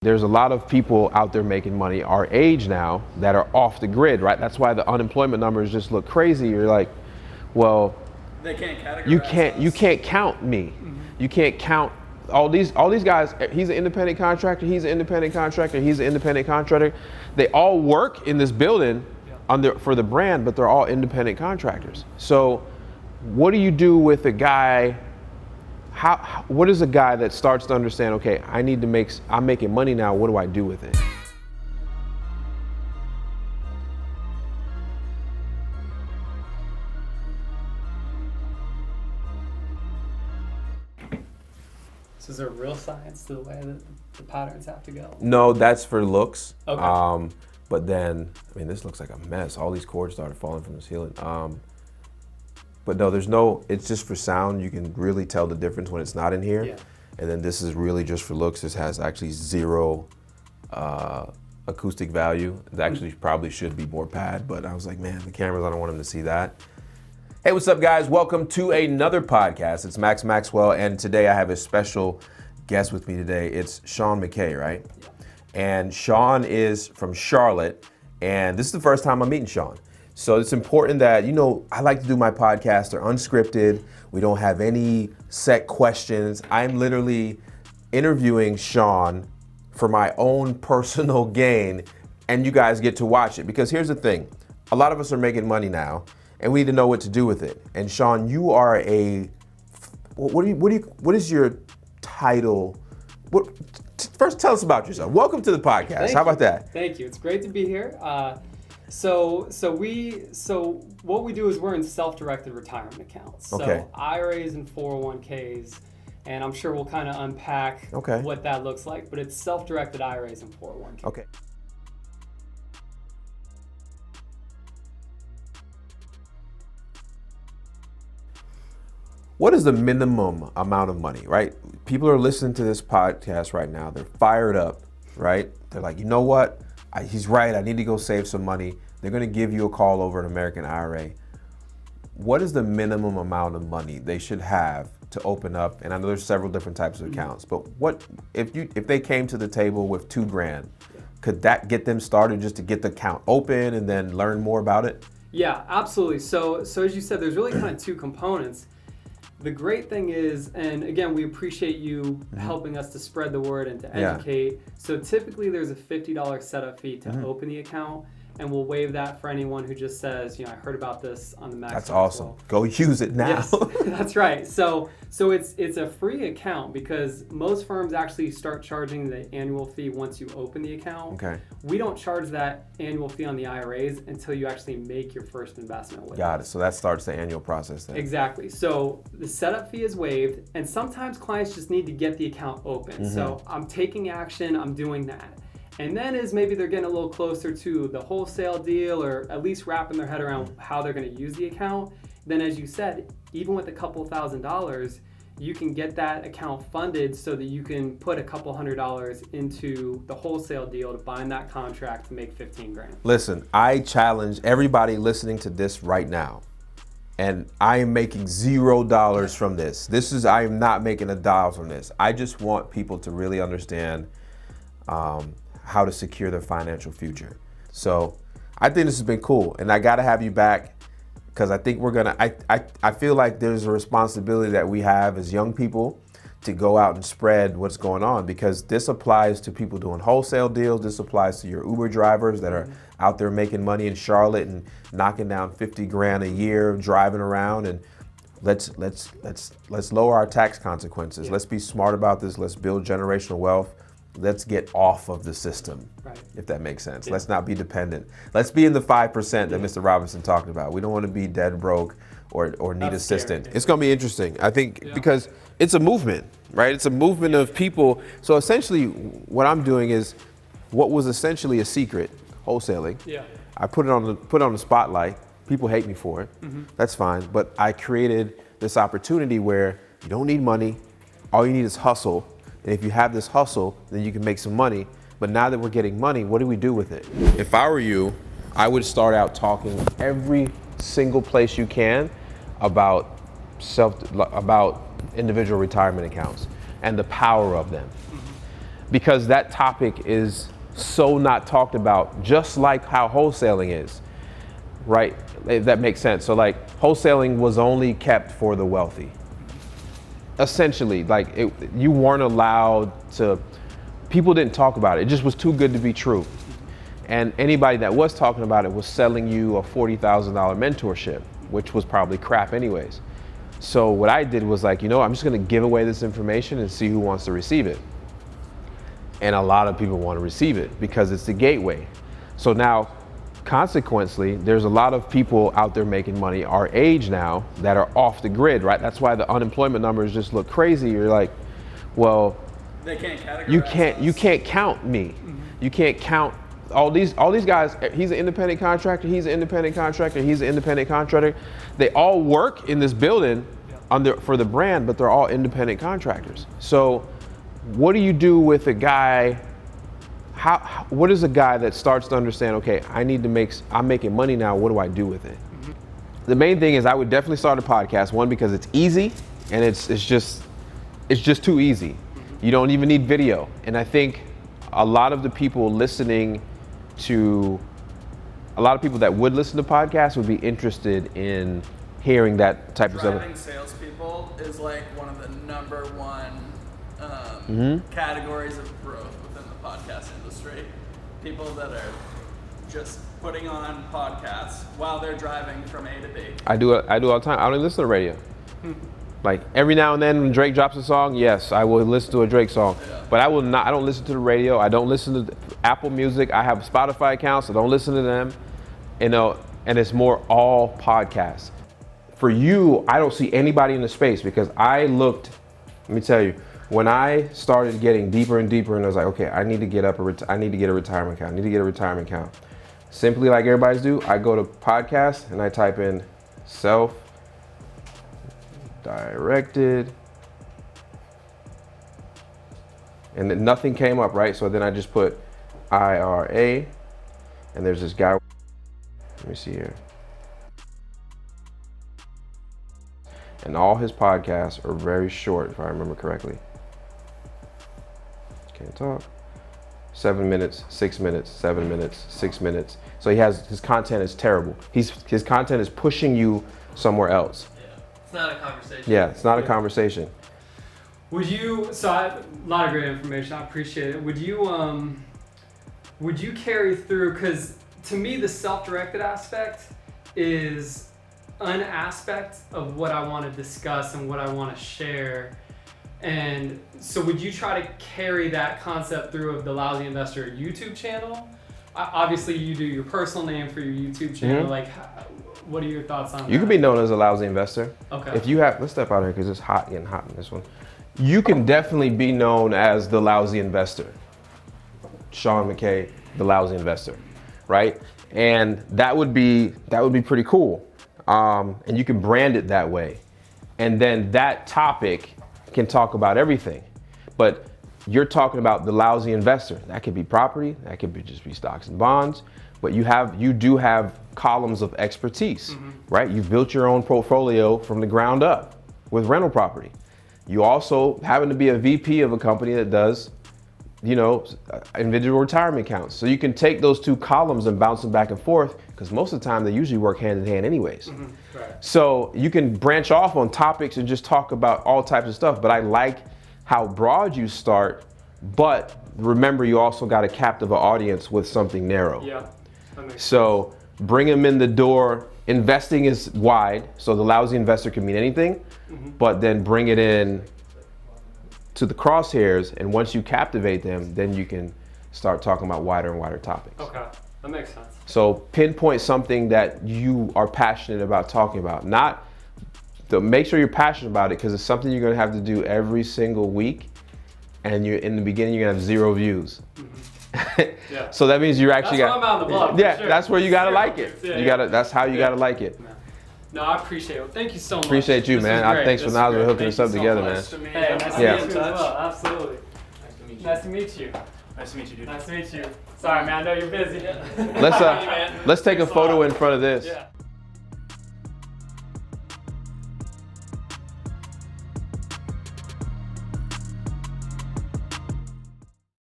There's a lot of people out there making money our age now that are off the grid, right? That's why the unemployment numbers just look crazy. You're like, well, they can't categorize you can't count me. You can't count all these guys. He's an independent contractor, he's an independent contractor, he's an independent contractor. They all work in this building for the brand, but they're all independent contractors. So what do you do with a guy? What is a guy that starts to understand, okay, I'm making money now, what do I do with it? So is there real science to the way that the patterns have to go? No, that's for looks. Okay. But then, this looks like a mess. All these cords started falling from the ceiling. But no, it's just for sound. You can really tell the difference when it's not in here. Yeah. And then this is really just for looks. This has actually zero acoustic value. It actually probably should be more pad, but I was like, man, the cameras, I don't want them to see that. Hey, what's up, guys? Welcome to another podcast. It's Maxwell, and today I have a special guest with me today. It's Sean McKay, right? Yeah. And Sean is from Charlotte, and this is the first time I'm meeting Sean. So it's important that, I like to do my podcast. They're unscripted. We don't have any set questions. I'm literally interviewing Sean for my own personal gain, and you guys get to watch it. Because here's the thing. A lot of us are making money now, and we need to know what to do with it. And Sean, you are what is your title? First, tell us about yourself. Welcome to the podcast. How about that? Thank you. It's great to be here. So what we do is we're in self-directed retirement accounts. Okay. So IRAs and 401ks, and I'm sure we'll kind of unpack what that looks like, but it's self-directed IRAs and 401ks. Okay. What is the minimum amount of money, right? People are listening to this podcast right now. They're fired up, right? They're like, you know what? He's right. I need to go save some money. They're going to give you a call over an American IRA. What is the minimum amount of money they should have to open up? And I know there's several different types of accounts, but what if they came to the table with $2,000? Could that get them started just to get the account open and then learn more about it? Yeah, absolutely. So as you said, there's really kind of two components. The great thing is, and again, we appreciate you helping us to spread the word and to educate. Yeah. So typically there's a $50 setup fee to open the account, and we'll waive that for anyone who just says, I heard about this on the Maxwell. That's awesome. Go use it now. Yes, that's right. So it's a free account because most firms actually start charging the annual fee once you open the account. Okay. We don't charge that annual fee on the IRAs until you actually make your first investment with Got it. So that starts the annual process then. Exactly. So the setup fee is waived, and sometimes clients just need to get the account open. So I'm taking action, I'm doing that. And then as maybe they're getting a little closer to the wholesale deal, or at least wrapping their head around how they're going to use the account, then as you said, even with a couple $1,000s, you can get that account funded so that you can put a couple $100s into the wholesale deal to bind that contract to make $15,000. Listen, I challenge everybody listening to this right now, and I am making $0 from this. I am not making $1 from this. I just want people to really understand how to secure their financial future. So I think this has been cool, and I got to have you back because I think I feel like there's a responsibility that we have as young people to go out and spread what's going on, because this applies to people doing wholesale deals. This applies to your Uber drivers that are out there making money in Charlotte and knocking down $50,000 a year driving around. And let's lower our tax consequences. Yeah. Let's be smart about this. Let's build generational wealth. Let's get off of the system, if that makes sense. Yeah. Let's not be dependent. Let's be in the 5% that Mr. Robinson talked about. We don't want to be dead broke or need assistance. It's going to be interesting, I think, because it's a movement, right? It's a movement of people. So essentially what I'm doing is what was essentially a secret, wholesaling. Yeah. I put it on the spotlight. People hate me for it. That's fine. But I created this opportunity where you don't need money. All you need is hustle. And if you have this hustle, then you can make some money. But now that we're getting money, what do we do with it? If I were you, I would start out talking every single place you can about individual retirement accounts and the power of them. because that topic is so not talked about, just like how wholesaling is, right? If that makes sense. So like wholesaling was only kept for the wealthy. Essentially, like you weren't allowed to, people didn't talk about it. It just was too good to be true. And anybody that was talking about it was selling you a $40,000 mentorship, which was probably crap anyways. So what I did was like, I'm just gonna give away this information and see who wants to receive it. And a lot of people want to receive it because it's the gateway. So now, consequently, there's a lot of people out there making money our age now that are off the grid, right? That's why the unemployment numbers just look crazy. You're like, well, they can't categorize you can't count me. You can't count all these guys. He's an independent contractor, he's an independent contractor, he's an independent contractor. They all work in this building for the brand, but they're all independent contractors. So what do you do with a guy? What is a guy that starts to understand, okay, I'm making money now, what do I do with it? The main thing is I would definitely start a podcast, one, because it's easy and it's just too easy. You don't even need video. And I think a lot of the people listening to, a lot of people that would listen to podcasts would be interested in hearing that type of stuff. Driving salespeople is like one of the number one categories of growth within the podcast industry. People that are just putting on podcasts while they're driving from A to B. I do all the time. I don't even listen to radio. Like every now and then when Drake drops a song, yes, I will listen to a Drake song. Yeah. But I don't listen to the radio. I don't listen to Apple Music. I have Spotify accounts. I don't listen to them. And it's more all podcasts. For you, I don't see anybody in the space because let me tell you, when I started getting deeper and deeper and I was like, okay, I need to get a retirement account. Simply like everybody's do, I go to podcasts and I type in self-directed, and then nothing came up, right? So then I just put IRA, and there's this guy, let me see here. And all his podcasts are very short, if I remember correctly. Can't talk. 7 minutes, 6 minutes, 7 minutes, 6 minutes. So his content is terrible. His content is pushing you somewhere else. Yeah. It's not a conversation. Yeah, it's not a conversation. A lot of great information. I appreciate it. Would you carry through? Because to me, the self-directed aspect is an aspect of what I want to discuss and what I want to share. And so would you try to carry that concept through of the Lousy Investor YouTube channel? Obviously, you do your personal name for your YouTube channel. Like, what are your thoughts on that? You can be known as a Lousy Investor. Okay. If you have, let's step out here because it's getting hot in this one. You can definitely be known as the Lousy Investor. Sean McKay, the Lousy Investor, right? And that would be pretty cool. And you can brand it that way. And then that topic can talk about everything. But you're talking about the Lousy Investor. That could be property, that could just be stocks and bonds, but you do have columns of expertise, right? You've built your own portfolio from the ground up with rental property. You also happen to be a VP of a company that does, individual retirement accounts. So you can take those two columns and bounce them back and forth because most of the time they usually work hand in hand anyways. Right. So you can branch off on topics and just talk about all types of stuff. But I like how broad you start, but remember you also got to captive an audience with something narrow. Yeah. That makes So bring them in the door. Investing is wide, so the Lousy Investor can mean anything, but then bring it in to the crosshairs, and once you captivate them, then you can start talking about wider and wider topics. Okay, that makes sense. So pinpoint something that you are passionate about talking about. Make sure you're passionate about it because it's something you're gonna have to do every single week, and in the beginning you're gonna have 0 views. Yeah. So that means you're actually that's why I'm on the blog. Yeah, sure. that's where you gotta 0 like it. views. That's how you gotta like it. No, I appreciate it. Thank you so much. Appreciate you, This man. was great. Thanks for now hooking us up Thank you together, so man. much to meet Hey, you. nice to Yeah. meet you as well. Absolutely. Nice to meet you. Nice to meet you. Nice to meet you, dude. Nice to meet you. Sorry, man. I know you're busy. Let's take a photo in front of this. Yeah.